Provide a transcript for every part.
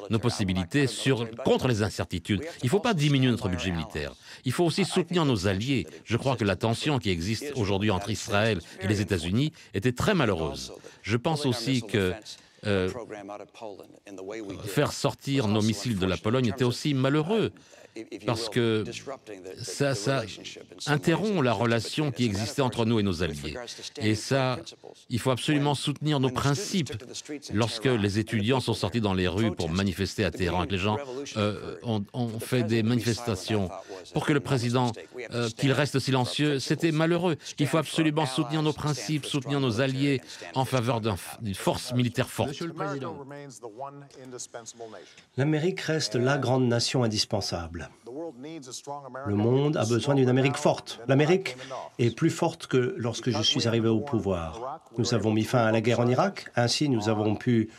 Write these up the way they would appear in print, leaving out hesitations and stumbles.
nos possibilités contre les incertitudes. Il ne faut pas diminuer notre budget militaire. Il faut aussi soutenir nos alliés. Je crois que la tension qui existe aujourd'hui entre Israël et les États-Unis était très malheureuse. Je pense aussi que faire sortir nos missiles de la Pologne était aussi malheureux, parce que ça interrompt la relation qui existait entre nous et nos alliés. Et ça, il faut absolument soutenir nos principes. Lorsque les étudiants sont sortis dans les rues pour manifester à Téhéran, que les gens ont fait des manifestations pour que le président qu'il reste silencieux, c'était malheureux. Il faut absolument soutenir nos principes, soutenir nos alliés en faveur d'une force militaire forte. Monsieur le Président, L'Amérique reste la grande nation indispensable. Le monde a besoin d'une Amérique forte. L'Amérique est plus forte que lorsque je suis arrivé au pouvoir. Nous avons mis fin à la guerre en Irak. Ainsi, nous avons pu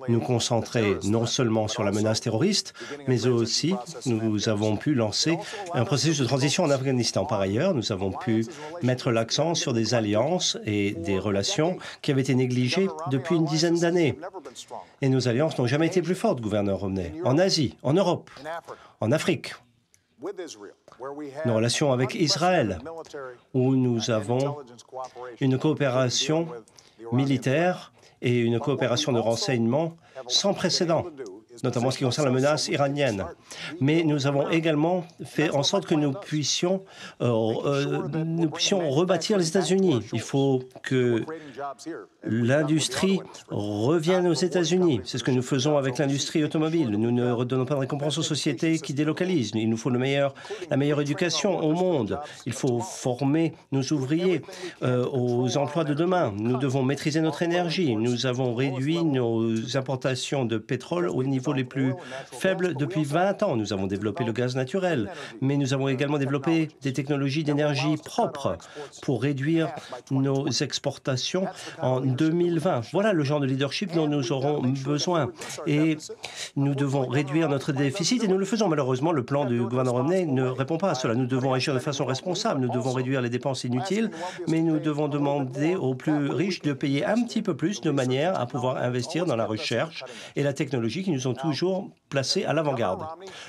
nous concentrer non seulement sur la menace terroriste, mais aussi nous avons pu lancer un processus de transition en Afghanistan. Par ailleurs, nous avons pu mettre l'accent sur des alliances et des relations qui avaient été négligées depuis une dizaine d'années. Et nos alliances n'ont jamais été plus fortes, gouverneur Romney. En Asie, en Europe, en Afrique. Nos relations avec Israël, où nous avons une coopération militaire et une coopération de renseignement sans précédent, notamment en ce qui concerne la menace iranienne. Mais nous avons également fait en sorte que nous puissions rebâtir les États-Unis. Il faut que l'industrie revienne aux États-Unis. C'est ce que nous faisons avec l'industrie automobile. Nous ne redonnons pas de récompense aux sociétés qui délocalisent. Il nous faut la meilleure éducation au monde. Il faut former nos ouvriers aux emplois de demain. Nous devons maîtriser notre énergie. Nous avons réduit nos importations de pétrole au niveau les plus faibles depuis 20 ans. Nous avons développé le gaz naturel, mais nous avons également développé des technologies d'énergie propres pour réduire nos exportations en 2020. Voilà le genre de leadership dont nous aurons besoin. Et nous devons réduire notre déficit, et nous le faisons. Malheureusement, le plan du gouvernement Romney ne répond pas à cela. Nous devons agir de façon responsable. Nous devons réduire les dépenses inutiles, mais nous devons demander aux plus riches de payer un petit peu plus de manière à pouvoir investir dans la recherche et la technologie qui nous ont toujours placés à l'avant-garde.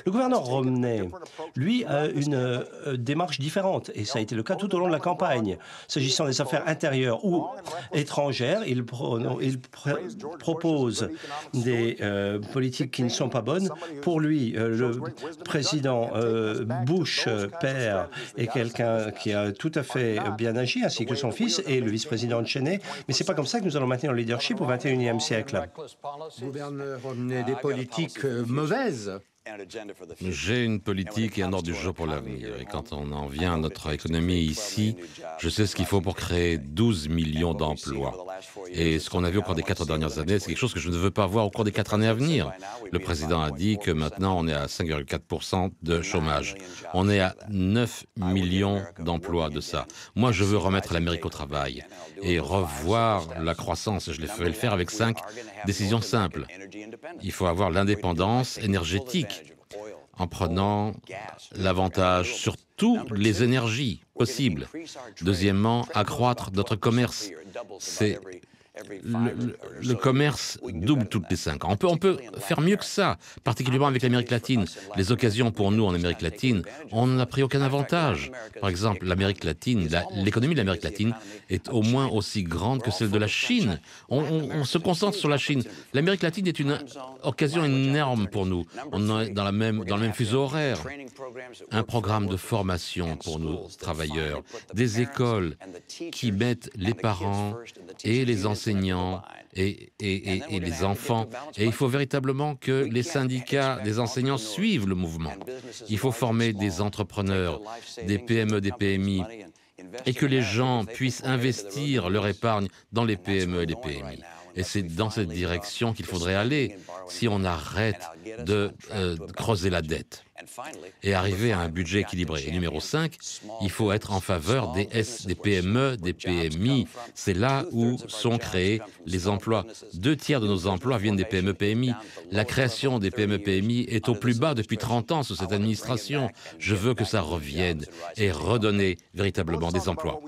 Le gouverneur Romney, lui, a une démarche différente, et ça a été le cas tout au long de la campagne. S'agissant des affaires intérieures ou étrangères, il propose des politiques qui ne sont pas bonnes. Pour lui, le président Bush, père, est quelqu'un qui a tout à fait bien agi, ainsi que son fils et le vice-président Cheney. Mais ce n'est pas comme ça que nous allons maintenir le leadership au XXIe siècle. gouverneur Romney, des politiques mauvaises. J'ai une politique et un ordre du jour pour l'avenir. Et quand on en vient à notre économie ici, je sais ce qu'il faut pour créer 12 millions d'emplois. Et ce qu'on a vu au cours des 4 dernières années, c'est quelque chose que je ne veux pas voir au cours des 4 années à venir. Le président a dit que maintenant, on est à 5,4% de chômage. On est à 9 millions d'emplois de ça. Moi, je veux remettre l'Amérique au travail et revoir la croissance. Je vais le faire avec 5 décisions simples. Il faut avoir l'indépendance énergétique en prenant l'avantage sur toutes les énergies possibles. Deuxièmement, accroître notre commerce. C'est le commerce double toutes les 5 ans. On peut faire mieux que ça, particulièrement avec l'Amérique latine. Les occasions pour nous en Amérique latine, on n'a pris aucun avantage. Par exemple, l'Amérique latine, l'économie de l'Amérique latine est au moins aussi grande que celle de la Chine. On se concentre sur la Chine. L'Amérique latine est une occasion énorme pour nous. On est dans le même fuseau horaire. Un programme de formation pour nos travailleurs, des écoles qui mettent les parents et les enseignants et les enfants. Et il faut véritablement que les syndicats des enseignants suivent le mouvement. Il faut former des entrepreneurs, des PME, des PMI, et que les gens puissent investir leur épargne dans les PME et les PMI. Et c'est dans cette direction qu'il faudrait aller si on arrête de creuser la dette et arriver à un budget équilibré. Et numéro 5, il faut être en faveur des PME, des PMI. C'est là où sont créés les emplois. 2 tiers de nos emplois viennent des PME-PMI. La création des PME-PMI est au plus bas depuis 30 ans sous cette administration. Je veux que ça revienne et redonner véritablement des emplois.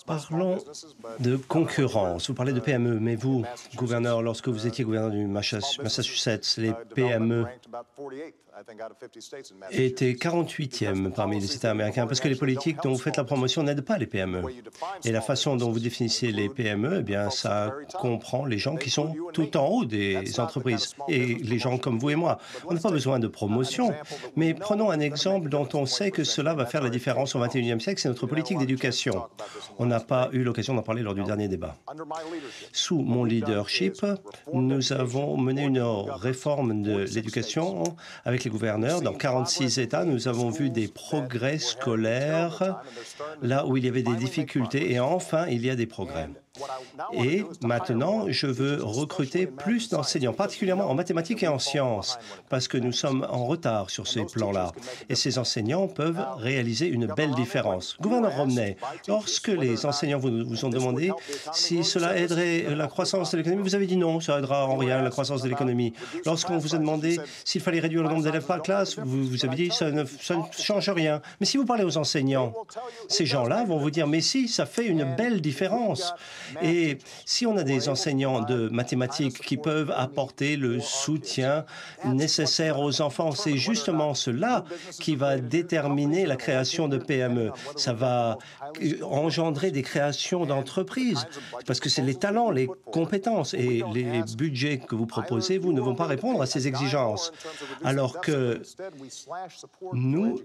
Parlons de concurrence. Vous parlez de PME, mais vous, gouverneur, lorsque vous étiez gouverneur du Massachusetts, les PME étaient 48e parmi les États américains, parce que les politiques dont vous faites la promotion n'aident pas les PME. Et la façon dont vous définissez les PME, eh bien, ça comprend les gens qui sont tout en haut des entreprises, et les gens comme vous et moi. On n'a pas besoin de promotion, mais prenons un exemple dont on sait que cela va faire la différence au XXIe siècle, c'est notre politique d'éducation. On n'a pas eu l'occasion d'en parler lors du dernier débat. Sous mon leadership, nous avons mené une réforme de l'éducation avec les gouverneurs. Dans 46 États, nous avons vu des progrès scolaires là où il y avait des difficultés et enfin, il y a des progrès. Et maintenant, je veux recruter plus d'enseignants, particulièrement en mathématiques et en sciences, parce que nous sommes en retard sur ces plans-là. Et ces enseignants peuvent réaliser une belle différence. Gouverneur Romney, lorsque les enseignants vous ont demandé si cela aiderait la croissance de l'économie, vous avez dit non, ça aidera en rien la croissance de l'économie. Lorsqu'on vous a demandé s'il fallait réduire le nombre d'élèves par classe, vous avez dit ça ne change rien. Mais si vous parlez aux enseignants, ces gens-là vont vous dire mais si, ça fait une belle différence. Et si on a des enseignants de mathématiques qui peuvent apporter le soutien nécessaire aux enfants, c'est justement cela qui va déterminer la création de PME. Ça va engendrer des créations d'entreprises, parce que c'est les talents, les compétences et les budgets que vous proposez, vous ne vont pas répondre à ces exigences. Alors que nous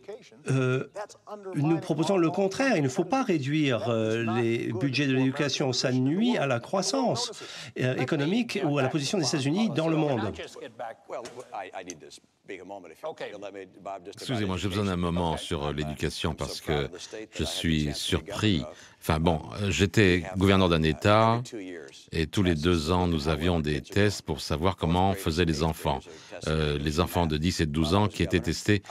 proposons le contraire. Il ne faut pas réduire les budgets de l'éducation. Ça nuit à la croissance économique ou à la position des États-Unis dans le monde. Excusez-moi, j'ai besoin d'un moment sur l'éducation parce que je suis surpris. Enfin bon, j'étais gouverneur d'un État et tous les 2 ans, nous avions des tests pour savoir comment faisaient les enfants de 10 et de 12 ans qui étaient testés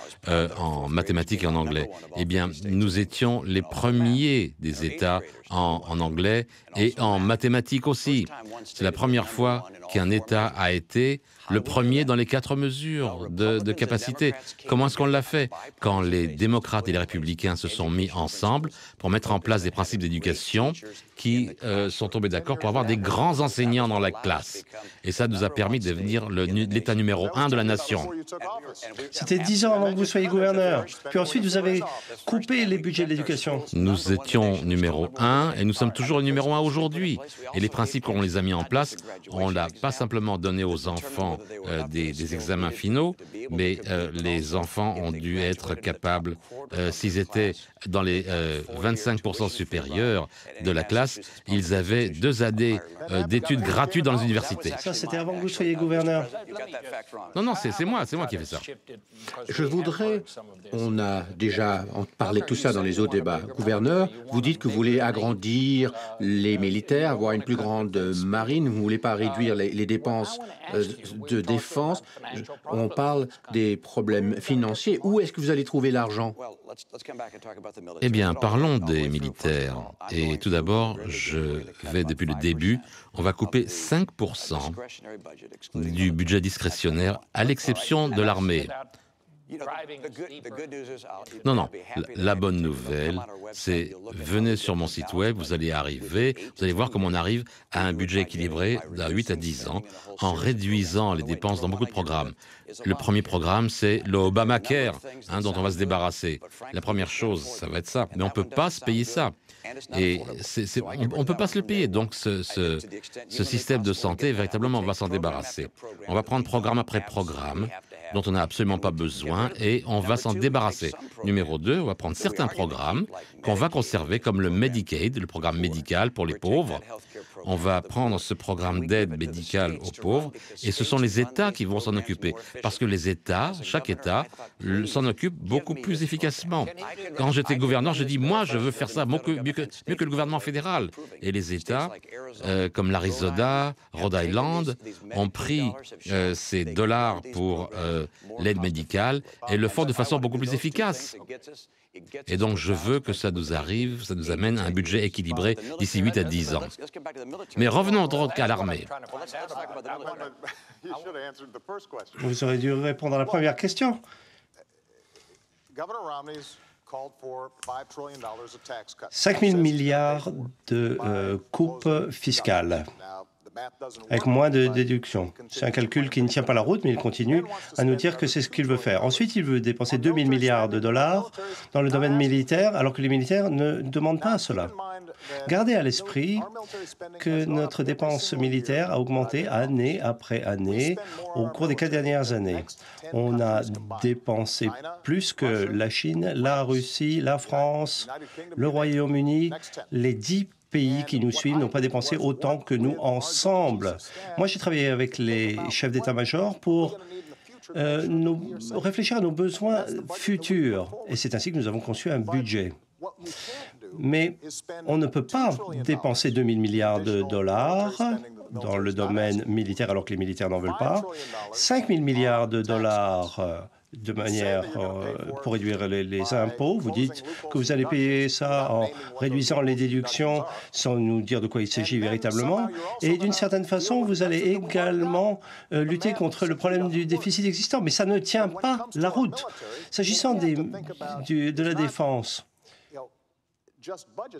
en mathématiques et en anglais. Eh bien, nous étions les premiers des États en anglais et en mathématiques aussi. C'est la première fois qu'un État a été le premier dans les 4 mesures de capacité. Comment est-ce qu'on l'a fait? Quand les démocrates et les républicains se sont mis ensemble pour mettre en place des principes d'éducation qui sont tombés d'accord pour avoir des grands enseignants dans la classe. Et ça nous a permis de devenir l'État numéro 1 de la nation. C'était 10 ans avant que vous soyez gouverneur. Puis ensuite, vous avez coupé les budgets de l'éducation. Nous étions numéro 1 et nous sommes toujours le numéro 1 aujourd'hui. Et les principes qu'on les a mis en place, on ne l'a pas simplement donné aux enfants des examens finaux, mais les enfants ont dû être capables, s'ils étaient dans les 25% supérieurs de la classe, ils avaient 2 années d'études gratuites dans les universités. Ça, c'était avant que vous soyez gouverneur. Non, c'est moi qui ai fait ça. Je voudrais, on a déjà parlé de tout ça dans les autres débats. Gouverneur, vous dites que vous voulez agrandir les militaires, avoir une plus grande marine, vous ne voulez pas réduire les dépenses de défense. On parle des problèmes financiers. Où est-ce que vous allez trouver l'argent? Eh bien, parlons des militaires. Et tout d'abord, je vais depuis le début, on va couper 5% du budget discrétionnaire, à l'exception de l'armée. Non, la bonne nouvelle, c'est venez sur mon site web, vous allez voir comment on arrive à un budget équilibré à 8 à 10 ans en réduisant les dépenses dans beaucoup de programmes. Le premier programme, c'est le Obamacare, dont on va se débarrasser. La première chose, ça va être ça, mais on ne peut pas se payer ça. Et on ne peut pas se le payer, donc ce système de santé, véritablement, on va s'en débarrasser. On va prendre programme après programme, dont on n'a absolument pas besoin, et on va s'en débarrasser. Numéro 2, on va prendre certains programmes qu'on va conserver, comme le Medicaid, le programme médical pour les pauvres. On va prendre ce programme d'aide médicale aux pauvres, et ce sont les États qui vont s'en occuper, parce que les États, chaque État, s'en occupe beaucoup plus efficacement. Quand j'étais gouverneur, je dis, moi, je veux faire ça mieux que le gouvernement fédéral. Et les États, comme l'Arizona, Rhode Island, ont pris ces dollars pour l'aide médicale et le font de façon beaucoup plus efficace. Et donc, je veux que ça nous amène à un budget équilibré d'ici 8 à 10 ans. Mais revenons donc à l'armée. Vous aurez dû répondre à la première question. 5 000 milliards de coupes fiscales, avec moins de déductions. C'est un calcul qui ne tient pas la route, mais il continue à nous dire que c'est ce qu'il veut faire. Ensuite, il veut dépenser 2 000 milliards de dollars dans le domaine militaire, alors que les militaires ne demandent pas cela. Gardez à l'esprit que notre dépense militaire a augmenté année après année au cours des 4 dernières années. On a dépensé plus que la Chine, la Russie, la France, le Royaume-Uni, les 10 pays qui nous suivent n'ont pas dépensé autant que nous ensemble. Moi, j'ai travaillé avec les chefs d'état-major pour réfléchir à nos besoins futurs. Et c'est ainsi que nous avons conçu un budget. Mais on ne peut pas dépenser 2 000 milliards de dollars dans le domaine militaire alors que les militaires n'en veulent pas, 5 000 milliards de dollars de manière pour réduire les impôts. Vous dites que vous allez payer ça en réduisant les déductions sans nous dire de quoi il s'agit véritablement. Et d'une certaine façon, vous allez également lutter contre le problème du déficit existant. Mais ça ne tient pas la route. S'agissant de la défense,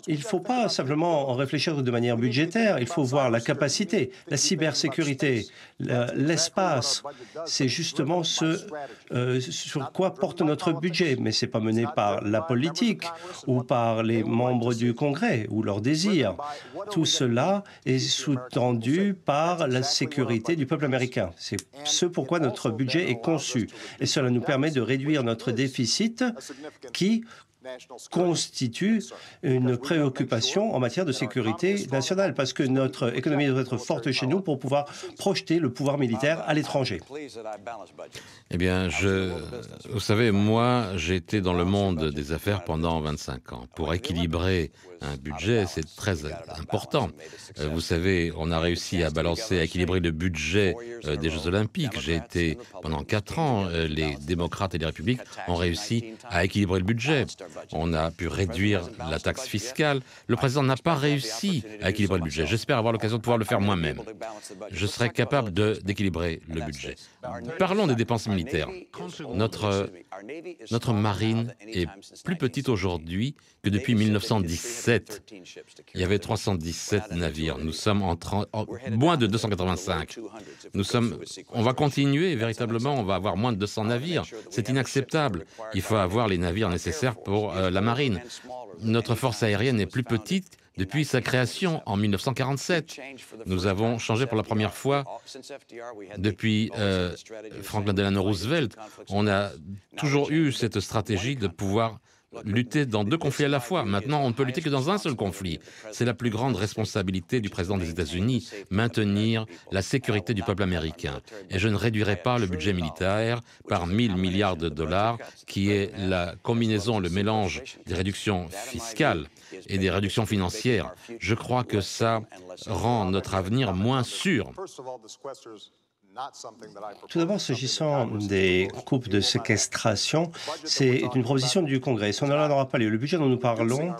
il ne faut pas simplement en réfléchir de manière budgétaire, il faut voir la capacité, la cybersécurité, l'espace. C'est justement ce sur quoi porte notre budget, mais ce n'est pas mené par la politique ou par les membres du Congrès ou leurs désirs. Tout cela est sous-tendu par la sécurité du peuple américain. C'est ce pourquoi notre budget est conçu. Et cela nous permet de réduire notre déficit qui constitue une préoccupation en matière de sécurité nationale, parce que notre économie doit être forte chez nous pour pouvoir projeter le pouvoir militaire à l'étranger. Eh bien, vous savez, moi, j'ai été dans le monde des affaires pendant 25 ans. Pour équilibrer un budget, c'est très important. Vous savez, on a réussi à balancer, à équilibrer le budget des Jeux Olympiques. J'ai été pendant 4 ans, les démocrates et les républiques ont réussi à équilibrer le budget. On a pu réduire la taxe fiscale. Le président n'a pas réussi à équilibrer le budget. J'espère avoir l'occasion de pouvoir le faire moi-même. Je serai capable d'équilibrer le budget. Parlons des dépenses militaires. Notre marine est plus petite aujourd'hui que depuis 1917. Il y avait 317 navires. Nous sommes moins de 285. On va continuer, véritablement, on va avoir moins de 200 navires. C'est inacceptable. Il faut avoir les navires nécessaires pour la marine. Notre force aérienne est plus petite depuis sa création en 1947. Nous avons changé pour la première fois depuis Franklin Delano Roosevelt. On a toujours eu cette stratégie de pouvoir lutter dans 2 conflits à la fois. Maintenant, on ne peut lutter que dans un seul conflit. C'est la plus grande responsabilité du président des États-Unis, maintenir la sécurité du peuple américain. Et je ne réduirai pas le budget militaire par 1 000 milliards de dollars, qui est la combinaison, le mélange des réductions fiscales et des réductions financières. Je crois que ça rend notre avenir moins sûr. Tout d'abord, s'agissant des coupes de séquestration, c'est une proposition du Congrès. Cela n'aura pas lieu. Le budget dont nous parlons,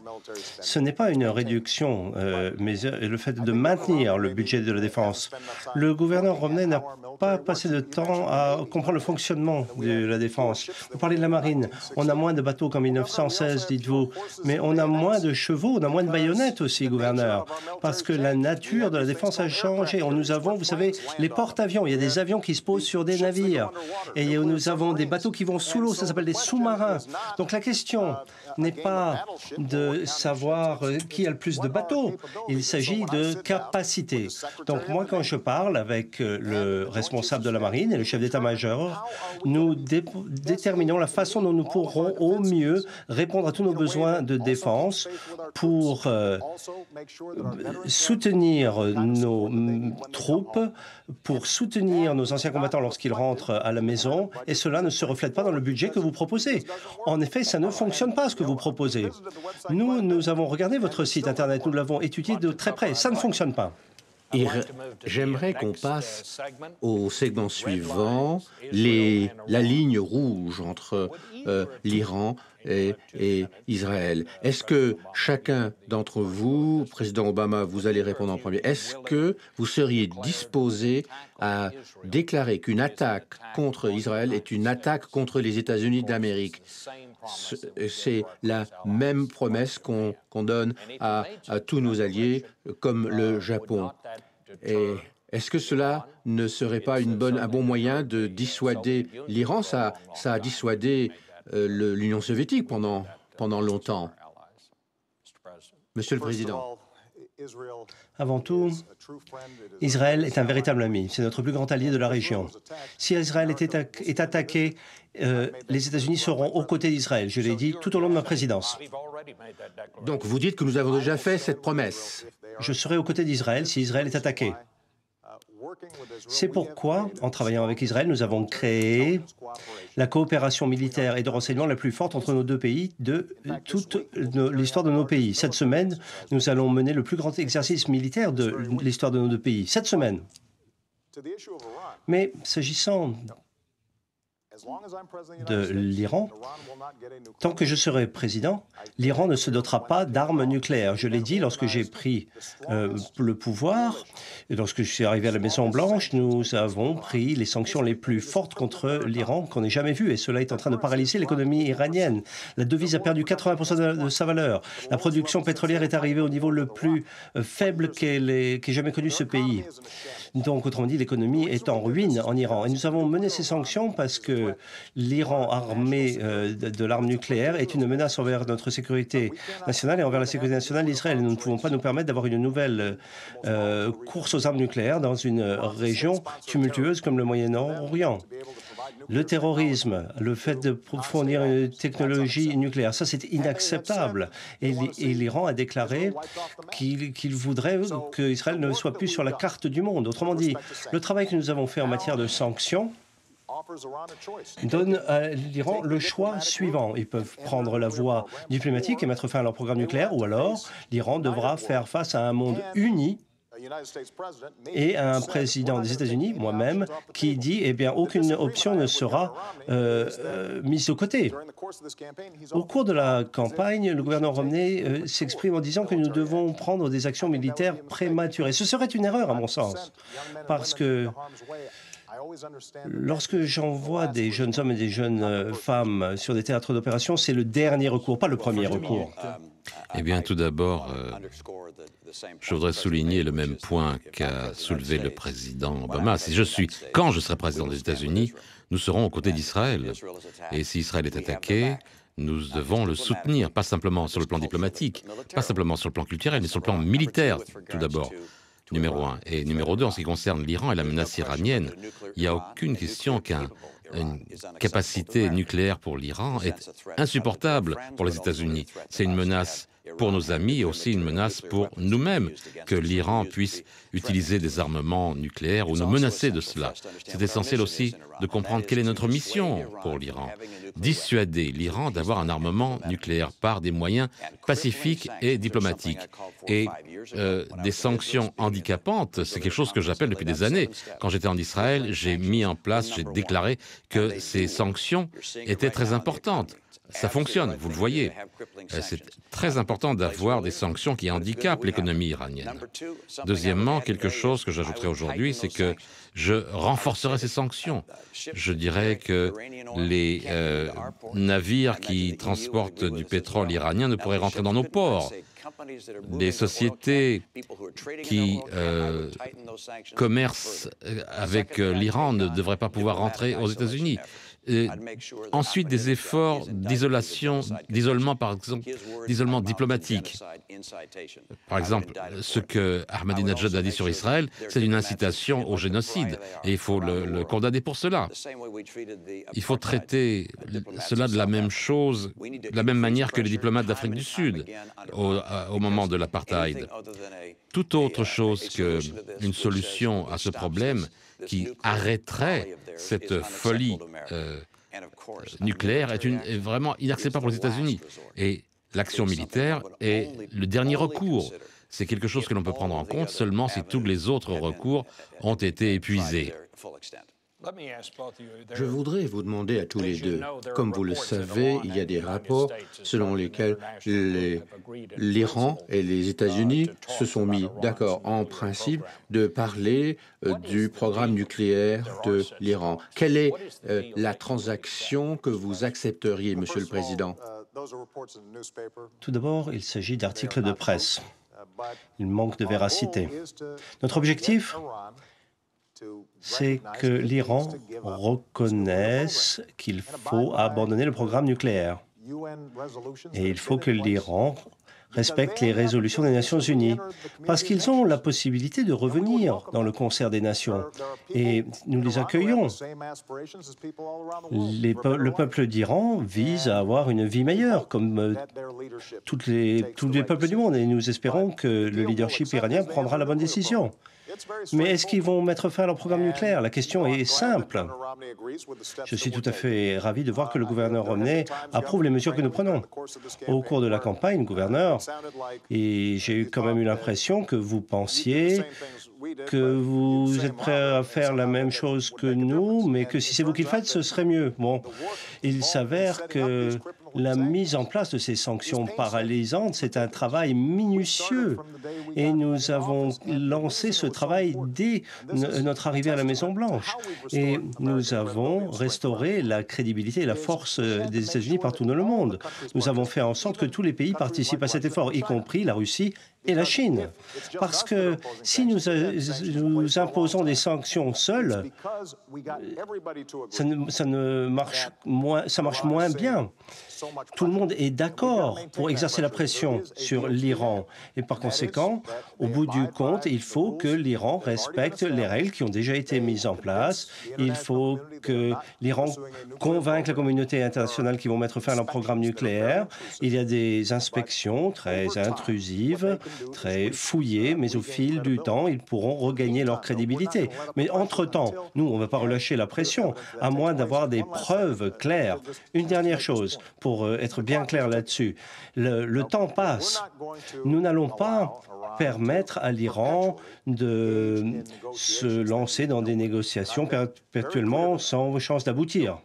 ce n'est pas une réduction, mais le fait de maintenir le budget de la défense. Le gouverneur Romney n'a pas passé de temps à comprendre le fonctionnement de la défense. Vous parlez de la marine. On a moins de bateaux qu'en 1916, dites-vous, mais on a moins de chevaux, on a moins de baïonnettes aussi, gouverneur, parce que la nature de la défense a changé. Nous avons, vous savez, les porte-avions. Il y a des avions qui se posent sur des navires. Et nous avons des bateaux qui vont sous l'eau, ça s'appelle des sous-marins. Donc la question n'est pas de savoir qui a le plus de bateaux, il s'agit de capacité. Donc moi, quand je parle avec le responsable de la marine et le chef d'état-major, nous déterminons la façon dont nous pourrons au mieux répondre à tous nos besoins de défense pour soutenir nos troupes, pour soutenir nos anciens combattants lorsqu'ils rentrent à la maison, et cela ne se reflète pas dans le budget que vous proposez. En effet, ça ne fonctionne pas, ce que vous proposez. Nous avons regardé votre site Internet, nous l'avons étudié de très près. Ça ne fonctionne pas. Et j'aimerais qu'on passe au segment suivant, la ligne rouge entre l'Iran et Israël. Est-ce que chacun d'entre vous, Président Obama, vous allez répondre en premier, est-ce que vous seriez disposé à déclarer qu'une attaque contre Israël est une attaque contre les États-Unis d'Amérique? C'est la même promesse qu'on donne à tous nos alliés, comme le Japon. Et est-ce que cela ne serait pas un bon moyen de dissuader l'Iran? Ça a dissuadé l'Union soviétique pendant longtemps. Monsieur le Président. Avant tout, Israël est un véritable ami. C'est notre plus grand allié de la région. Si Israël est attaqué, les États-Unis seront aux côtés d'Israël. Je l'ai dit tout au long de ma présidence. Donc vous dites que nous avons déjà fait cette promesse. Je serai aux côtés d'Israël si Israël est attaqué. C'est pourquoi, en travaillant avec Israël, nous avons créé la coopération militaire et de renseignement la plus forte entre nos deux pays de toute l'histoire de nos pays. Cette semaine, nous allons mener le plus grand exercice militaire de l'histoire de nos deux pays. Cette semaine. Mais s'agissant de l'Iran, tant que je serai président, l'Iran ne se dotera pas d'armes nucléaires. Je l'ai dit lorsque j'ai pris le pouvoir, et lorsque je suis arrivé à la Maison-Blanche, nous avons pris les sanctions les plus fortes contre l'Iran qu'on n'ait jamais vues, et cela est en train de paralyser l'économie iranienne. La devise a perdu 80% de sa valeur. La production pétrolière est arrivée au niveau le plus faible qu'ait jamais connu ce pays. Donc, autrement dit, l'économie est en ruine en Iran. Et nous avons mené ces sanctions parce que l'Iran armé de l'arme nucléaire est une menace envers notre sécurité nationale et envers la sécurité nationale d'Israël. Nous ne pouvons pas nous permettre d'avoir une nouvelle course aux armes nucléaires dans une région tumultueuse comme le Moyen-Orient. Le terrorisme, le fait de fournir une technologie nucléaire, ça c'est inacceptable. Et l'Iran a déclaré qu'il voudrait qu'Israël ne soit plus sur la carte du monde. Autrement dit, le travail que nous avons fait en matière de sanctions donne à l'Iran le choix suivant. Ils peuvent prendre la voie diplomatique et mettre fin à leur programme nucléaire, ou alors l'Iran devra faire face à un monde uni et à un président des États-Unis, moi-même, qui dit eh bien, aucune option ne sera mise de côté. Au cours de la campagne, le gouverneur Romney s'exprime en disant que nous devons prendre des actions militaires prématurées. Ce serait une erreur, à mon sens, parce que lorsque j'envoie des jeunes hommes et des jeunes femmes sur des théâtres d'opération, c'est le dernier recours, pas le premier recours. Eh bien, tout d'abord, je voudrais souligner le même point qu'a soulevé le président Obama. Quand je serai président des États-Unis, nous serons aux côtés d'Israël. Et si Israël est attaqué, nous devons le soutenir, pas simplement sur le plan diplomatique, pas simplement sur le plan culturel, mais sur le plan militaire, tout d'abord. Numéro 1. Et numéro 2, en ce qui concerne l'Iran et la menace iranienne, il n'y a aucune question qu'une capacité nucléaire pour l'Iran est insupportable pour les États-Unis. C'est une menace pour nos amis et aussi une menace pour nous-mêmes que l'Iran puisse utiliser des armements nucléaires ou nous menacer de cela. C'est essentiel aussi de comprendre quelle est notre mission pour l'Iran. Dissuader l'Iran d'avoir un armement nucléaire par des moyens pacifiques et diplomatiques. Et des sanctions handicapantes, c'est quelque chose que j'appelle depuis des années. Quand j'étais en Israël, j'ai déclaré que ces sanctions étaient très importantes. Ça fonctionne, vous le voyez. C'est très important d'avoir des sanctions qui handicapent l'économie iranienne. Deuxièmement, quelque chose que j'ajouterai aujourd'hui, c'est que je renforcerai ces sanctions. Je dirais que les navires qui transportent du pétrole iranien ne pourraient rentrer dans nos ports. Les sociétés qui commercent avec l'Iran ne devraient pas pouvoir rentrer aux États-Unis. Ensuite, des efforts d'isolement, par exemple, d'isolement diplomatique. Par exemple, ce que Ahmadinejad a dit sur Israël, c'est une incitation au génocide, et il faut le condamner pour cela. Il faut traiter cela de la même chose, de la même manière que les diplomates d'Afrique du Sud au moment de l'apartheid. Toute autre chose qu'une solution à ce problème qui arrêterait cette folie nucléaire est vraiment inacceptable pour les États-Unis. Et l'action militaire est le dernier recours. C'est quelque chose que l'on peut prendre en compte seulement si tous les autres recours ont été épuisés. Je voudrais vous demander à tous les deux, comme vous le savez, il y a des rapports selon lesquels l'Iran et les États-Unis se sont mis d'accord en principe de parler du programme nucléaire de l'Iran. Quelle est la transaction que vous accepteriez, Monsieur le Président? Tout d'abord, il s'agit d'articles de presse. Il manque de véracité. Notre objectif, c'est que l'Iran reconnaisse qu'il faut abandonner le programme nucléaire. Et il faut que l'Iran respecte les résolutions des Nations Unies, parce qu'ils ont la possibilité de revenir dans le concert des nations. Et nous les accueillons. Le peuple d'Iran vise à avoir une vie meilleure, comme tous les peuples du monde. Et nous espérons que le leadership iranien prendra la bonne décision. Mais est-ce qu'ils vont mettre fin à leur programme nucléaire? La question est simple. Je suis tout à fait ravi de voir que le gouverneur Romney approuve les mesures que nous prenons. Au cours de la campagne, gouverneur, et j'ai quand même eu l'impression que vous pensiez que vous êtes prêt à faire la même chose que nous, mais que si c'est vous qui le faites, ce serait mieux. Bon, il s'avère que la mise en place de ces sanctions paralysantes, c'est un travail minutieux. Et nous avons lancé ce travail dès notre arrivée à la Maison-Blanche. Et nous avons restauré la crédibilité et la force des États-Unis partout dans le monde. Nous avons fait en sorte que tous les pays participent à cet effort, y compris la Russie et la Chine. Parce que si nous imposons des sanctions seules, ça marche moins bien. Tout le monde est d'accord pour exercer la pression sur l'Iran. Et par conséquent, au bout du compte, il faut que l'Iran respecte les règles qui ont déjà été mises en place. Il faut que l'Iran convainque la communauté internationale qui vont mettre fin à leur programme nucléaire. Il y a des inspections très intrusives, très fouillées, mais au fil du temps, ils pourront regagner leur crédibilité. Mais entre-temps, nous, on ne va pas relâcher la pression, à moins d'avoir des preuves claires. Une dernière chose, pour être bien clair là-dessus, le temps passe. Nous n'allons pas permettre à l'Iran de se lancer dans des négociations perpétuellement sans chance d'aboutir.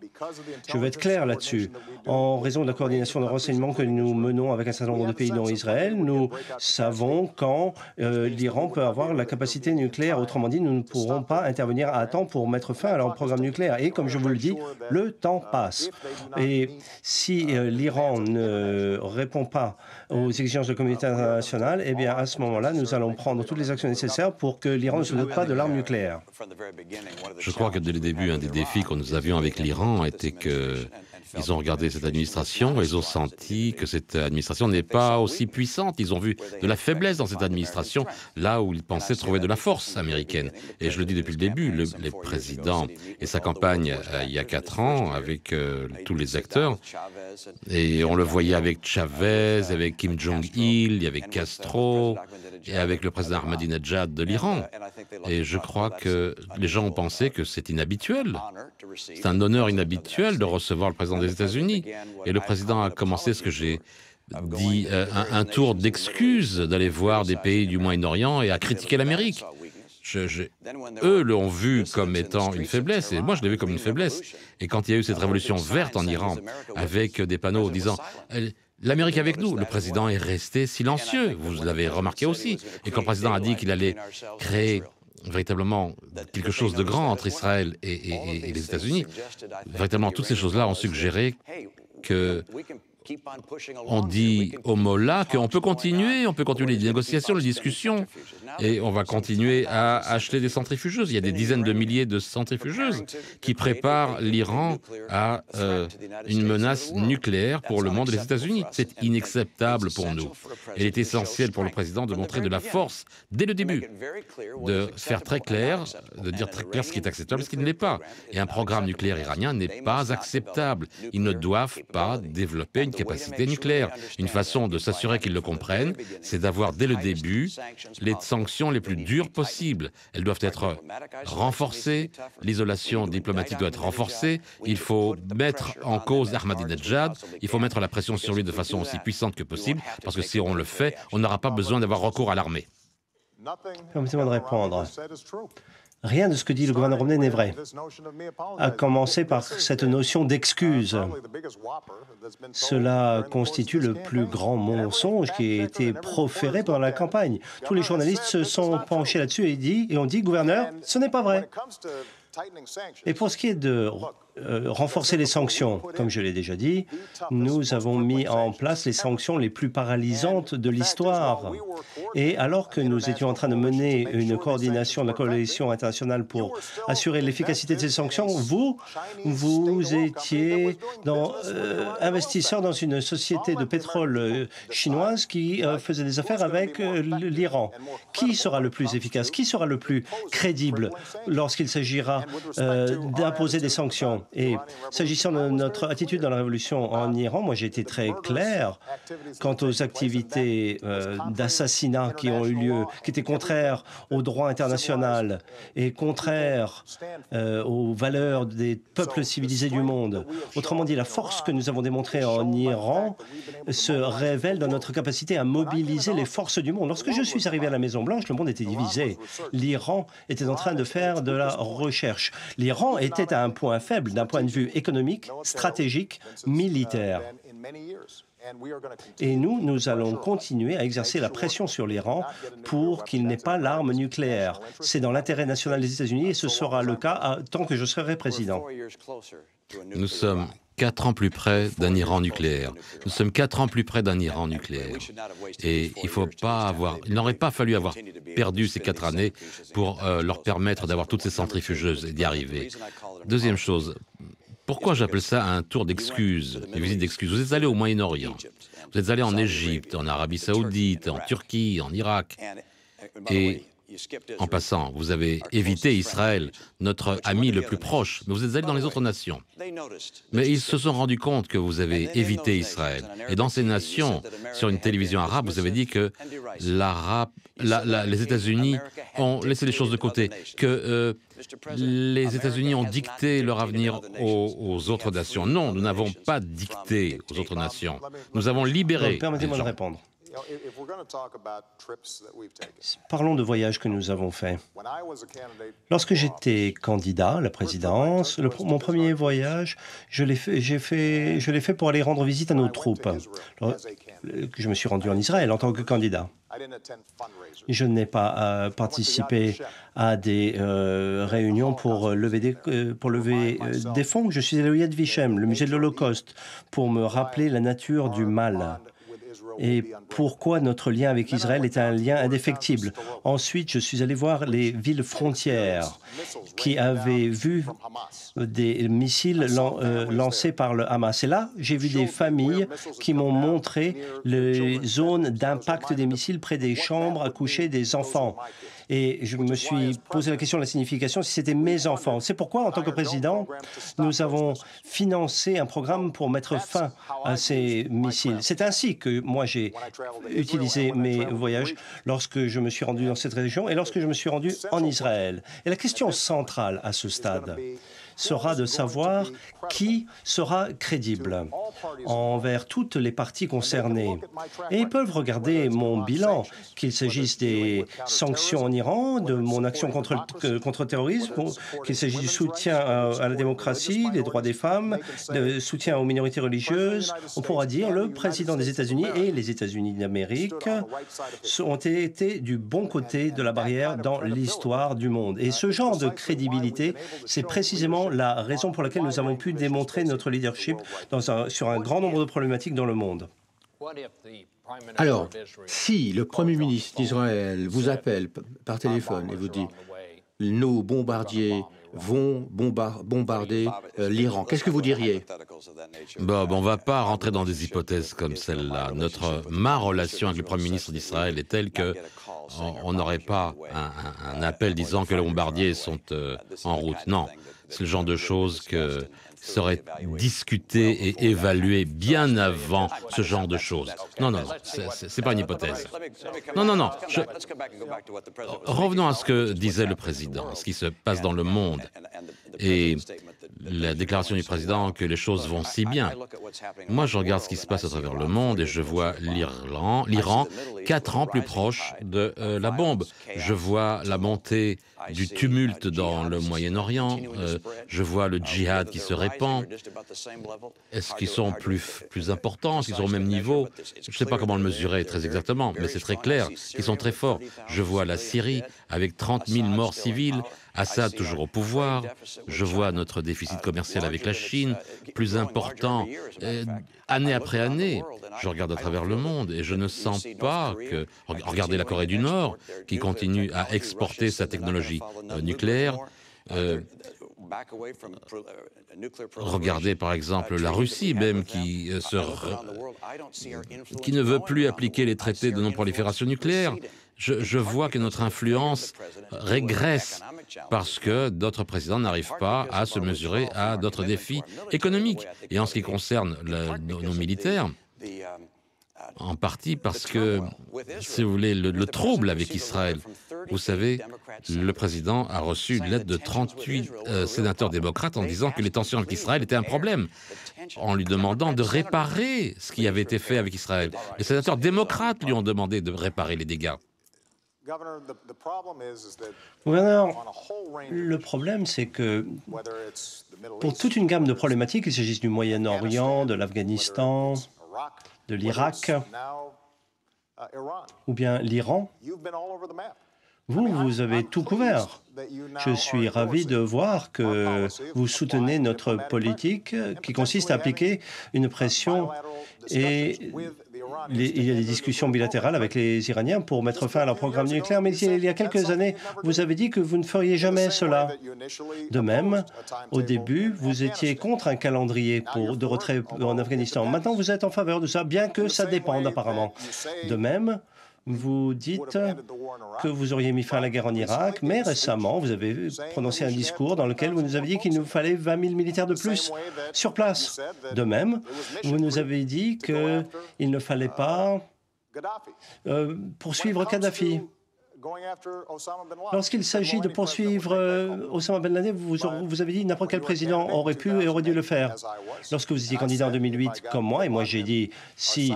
Je veux être clair là-dessus. En raison de la coordination de renseignements que nous menons avec un certain nombre de pays dont Israël, nous savons quand l'Iran peut avoir la capacité nucléaire. Autrement dit, nous ne pourrons pas intervenir à temps pour mettre fin à leur programme nucléaire. Et comme je vous le dis, le temps passe. Et si l'Iran ne répond pas aux exigences de la communauté internationale, eh bien, à ce moment-là, nous allons prendre toutes les actions nécessaires pour que l'Iran ne se dote pas de l'arme nucléaire. Je crois que dès le début, un des défis que nous avions avec l'Iran était qu'ils ont regardé cette administration et ils ont senti que cette administration n'est pas aussi puissante. Ils ont vu de la faiblesse dans cette administration, là où ils pensaient trouver de la force américaine. Et je le dis depuis le début, le président et sa campagne il y a 4 ans avec tous les acteurs, et on le voyait avec Chavez, avec Kim Jong-il, avec Castro, et avec le président Ahmadinejad de l'Iran. Et je crois que les gens ont pensé que c'est inhabituel. C'est un honneur inhabituel de recevoir le président des États-Unis. Et le président a commencé ce que j'ai dit, un tour d'excuses d'aller voir des pays du Moyen-Orient et à critiquer l'Amérique. Eux l'ont vu comme étant une faiblesse, et moi je l'ai vu comme une faiblesse. Et quand il y a eu cette révolution verte en Iran, avec des panneaux disant « L'Amérique avec nous », le président est resté silencieux, vous l'avez remarqué aussi. Et quand le président a dit qu'il allait créer véritablement quelque chose de grand entre Israël et les États-Unis, véritablement toutes ces choses-là ont suggéré que on dit au Mollah qu'on peut continuer les négociations, les discussions, et on va continuer à acheter des centrifugeuses. Il y a des dizaines de milliers de centrifugeuses qui préparent l'Iran à une menace nucléaire pour le monde et les États-Unis. C'est inacceptable pour nous. Il est essentiel pour le président de montrer de la force dès le début, de faire très clair, de dire très clair ce qui est acceptable et ce qui ne l'est pas. Et un programme nucléaire iranien n'est pas acceptable. Ils ne doivent pas développer une capacité nucléaire. Une façon de s'assurer qu'ils le comprennent, c'est d'avoir dès le début les sanctions les plus dures possibles. Elles doivent être renforcées, l'isolation diplomatique doit être renforcée, il faut mettre en cause Ahmadinejad, il faut mettre la pression sur lui de façon aussi puissante que possible, parce que si on le fait, on n'aura pas besoin d'avoir recours à l'armée. Permettez-moi de répondre. Rien de ce que dit le gouverneur Romney n'est vrai. À commencer par cette notion d'excuse. Cela constitue le plus grand mensonge qui a été proféré pendant la campagne. Tous les journalistes se sont penchés là-dessus et ont dit, gouverneur, ce n'est pas vrai. Et pour ce qui est de renforcer les sanctions, comme je l'ai déjà dit, nous avons mis en place les sanctions les plus paralysantes de l'histoire. Et alors que nous étions en train de mener une coordination de la coalition internationale pour assurer l'efficacité de ces sanctions, vous étiez investisseur dans une société de pétrole chinoise qui faisait des affaires avec l'Iran. Qui sera le plus efficace? Qui sera le plus crédible lorsqu'il s'agira d'imposer des sanctions? Et s'agissant de notre attitude dans la révolution en Iran, moi j'ai été très clair quant aux activités d'assassinat qui ont eu lieu, qui étaient contraires au droit international et contraires aux valeurs des peuples civilisés du monde. Autrement dit, la force que nous avons démontrée en Iran se révèle dans notre capacité à mobiliser les forces du monde. Lorsque je suis arrivé à la Maison-Blanche, le monde était divisé. L'Iran était en train de faire de la recherche. L'Iran était à un point faible d'un point de vue économique, stratégique, militaire. Et nous allons continuer à exercer la pression sur l'Iran pour qu'il n'ait pas l'arme nucléaire. C'est dans l'intérêt national des États-Unis et ce sera le cas tant que je serai président. Nous sommes 4 ans plus près d'un Iran nucléaire. Nous sommes 4 ans plus près d'un Iran nucléaire. Et il n'aurait pas fallu avoir perdu ces 4 années pour leur permettre d'avoir toutes ces centrifugeuses et d'y arriver. Deuxième chose, pourquoi j'appelle ça un tour d'excuses, une visite d'excuses? Vous êtes allé au Moyen-Orient, vous êtes allé en Égypte, en Arabie Saoudite, en Turquie, en Irak. Et en passant, vous avez évité Israël, notre ami le plus proche, mais vous êtes allé dans les autres nations. Mais ils se sont rendus compte que vous avez évité Israël. Et dans ces nations, sur une télévision arabe, vous avez dit que les États-Unis ont laissé les choses de côté, que les États-Unis ont dicté leur avenir aux autres nations. Non, nous n'avons pas dicté aux autres nations. Nous avons libéré. Permettez-moi de répondre. Parlons de voyages que nous avons faits. Lorsque j'étais candidat à la présidence, mon premier voyage, je l'ai fait pour aller rendre visite à nos troupes. Je me suis rendu en Israël en tant que candidat. Je n'ai pas participé à des réunions pour lever des fonds. Je suis allé au Yad Vashem, le musée de l'Holocauste, pour me rappeler la nature du mal et pourquoi notre lien avec Israël est un lien indéfectible. Ensuite, je suis allé voir les villes frontières qui avaient vu des missiles lancés par le Hamas. Et là, j'ai vu des familles qui m'ont montré les zones d'impact des missiles près des chambres à coucher des enfants. Et je me suis posé la question de la signification si c'était mes enfants. C'est pourquoi, en tant que président, nous avons financé un programme pour mettre fin à ces missiles. C'est ainsi que moi j'ai utilisé mes voyages lorsque je me suis rendu dans cette région et lorsque je me suis rendu en Israël. Et la question centrale à ce stade sera de savoir qui sera crédible envers toutes les parties concernées. Et ils peuvent regarder mon bilan, qu'il s'agisse des sanctions en Iran, de mon action contre le terrorisme, qu'il s'agisse du soutien à la démocratie, des droits des femmes, de soutien aux minorités religieuses. On pourra dire le président des États-Unis et les États-Unis d'Amérique ont été du bon côté de la barrière dans l'histoire du monde. Et ce genre de crédibilité, c'est précisément la raison pour laquelle nous avons pu démontrer notre leadership sur un grand nombre de problématiques dans le monde. Alors, si le Premier ministre d'Israël vous appelle par téléphone et vous dit « nos bombardiers vont bombarder l'Iran », qu'est-ce que vous diriez? Bob, on ne va pas rentrer dans des hypothèses comme celle-là. Ma relation avec le Premier ministre d'Israël est telle que on n'aurait pas un appel disant que les bombardiers sont en route. Non, c'est le genre de choses que serait discuté et évalué bien avant ce genre de choses. Non, c'est pas une hypothèse. Non. Revenons à ce que disait le président, ce qui se passe dans le monde. Et la déclaration du président que les choses vont si bien. Moi, je regarde ce qui se passe à travers le monde et je vois l'Iran 4 ans plus proche de la bombe. Je vois la montée du tumulte dans le Moyen-Orient. Je vois le djihad qui se répand. Est-ce qu'ils sont plus importants? Est-ce qu'ils sont au même niveau? Je ne sais pas comment le mesurer très exactement, mais c'est très clair qu'ils sont très forts. Je vois la Syrie avec 30 000 morts civils, Assad toujours au pouvoir. Je vois notre déficit commercial avec la Chine, plus important année après année. Je regarde à travers le monde et je ne sens pas que... Regardez la Corée du Nord qui continue à exporter sa technologie nucléaire. Regardez par exemple la Russie même qui ne veut plus appliquer les traités de non-prolifération nucléaire. Je vois que notre influence régresse parce que d'autres présidents n'arrivent pas à se mesurer à d'autres défis économiques. Et en ce qui concerne nos militaires, en partie parce que, si vous voulez, le trouble avec Israël. Vous savez, le président a reçu une lettre de 38 sénateurs démocrates en disant que les tensions avec Israël étaient un problème, en lui demandant de réparer ce qui avait été fait avec Israël. Les sénateurs démocrates lui ont demandé de réparer les dégâts. Gouverneur, le problème, c'est que pour toute une gamme de problématiques, qu'il s'agisse du Moyen-Orient, de l'Afghanistan, de l'Irak ou bien l'Iran, vous avez tout couvert. Je suis ravi de voir que vous soutenez notre politique qui consiste à appliquer une pression et il y a des discussions bilatérales avec les Iraniens pour mettre fin à leur programme nucléaire, mais il y a quelques années, vous avez dit que vous ne feriez jamais cela. De même, au début, vous étiez contre un calendrier de retrait en Afghanistan. Maintenant, vous êtes en faveur de ça, bien que ça dépende apparemment. De même, vous dites que vous auriez mis fin à la guerre en Irak, mais récemment, vous avez prononcé un discours dans lequel vous nous avez dit qu'il nous fallait 20 000 militaires de plus sur place. De même, vous nous avez dit qu'il ne fallait pas poursuivre Kadhafi. Lorsqu'il s'agit de poursuivre Osama Ben Laden, vous avez dit que n'importe quel président aurait pu et aurait dû le faire. Lorsque vous étiez candidat en 2008 comme moi, et moi j'ai dit si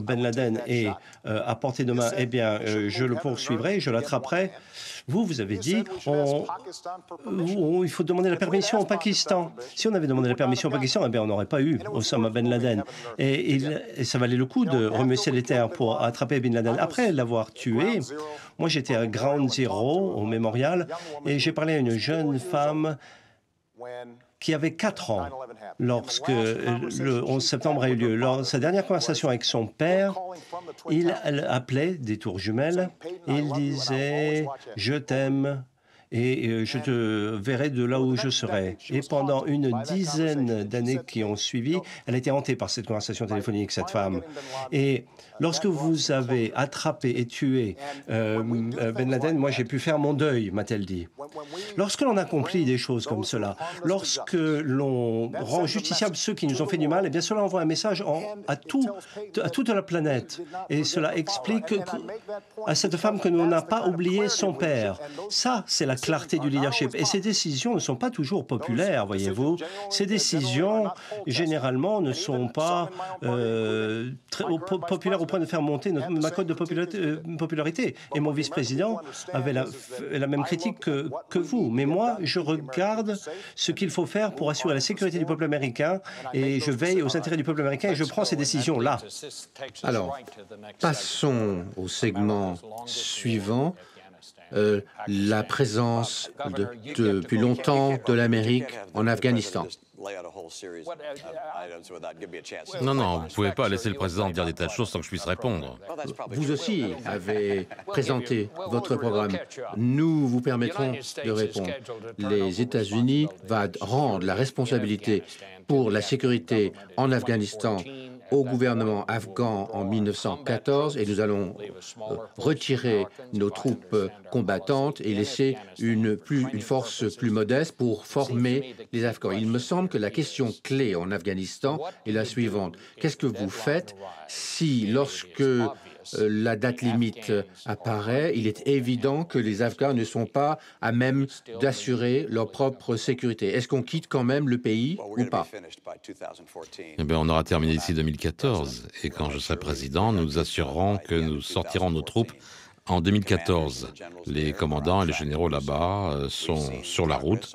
Ben Laden est à portée de main, eh bien je le poursuivrai, je l'attraperai. Vous avez dit il faut demander la permission au Pakistan. Si on avait demandé la permission au Pakistan, eh bien, on n'aurait pas eu Osama Ben Laden. Et ça valait le coup de remuer les terres pour attraper Ben Laden. Après l'avoir tué, moi j'étais à Ground Zero, au mémorial, et j'ai parlé à une jeune femme qui avait 4 ans lorsque le 11 septembre a eu lieu. Lors de sa dernière conversation avec son père, il appelait des tours jumelles. Il disait « Je t'aime ». Et je te verrai de là où je serai. Et pendant une dizaine d'années qui ont suivi, elle a été hantée par cette conversation téléphonique, cette femme. Et lorsque vous avez attrapé et tué Ben Laden, moi j'ai pu faire mon deuil, m'a-t-elle dit. Lorsque l'on accomplit des choses comme cela, lorsque l'on rend justiciable ceux qui nous ont fait du mal, eh bien cela envoie un message à toute la planète. Et cela explique à cette femme que l'on n'a pas oublié son père. Ça, c'est la clarté du leadership. Et ces décisions ne sont pas toujours populaires, voyez-vous. Ces décisions, généralement, ne sont pas très populaires au point de faire monter ma cote de popularité. Et mon vice-président avait la même critique que vous. Mais moi, je regarde ce qu'il faut faire pour assurer la sécurité du peuple américain et je veille aux intérêts du peuple américain et je prends ces décisions-là. Alors, passons au segment suivant. La présence depuis longtemps de l'Amérique en Afghanistan. Non, vous ne pouvez pas laisser le président dire des tas de choses sans que je puisse répondre. Vous aussi avez présenté votre programme. Nous vous permettrons de répondre. Les États-Unis vont rendre la responsabilité pour la sécurité en Afghanistan au gouvernement afghan en 1914 et nous allons retirer nos troupes combattantes et laisser une force plus modeste pour former les Afghans. Il me semble que la question clé en Afghanistan est la suivante. Qu'est-ce que vous faites si, lorsque la date limite apparaît, il est évident que les Afghans ne sont pas à même d'assurer leur propre sécurité. Est-ce qu'on quitte quand même le pays ou pas? Eh bien, on aura terminé d'ici 2014. Et quand je serai président, nous assurerons que nous sortirons nos troupes en 2014. Les commandants et les généraux là-bas sont sur la route.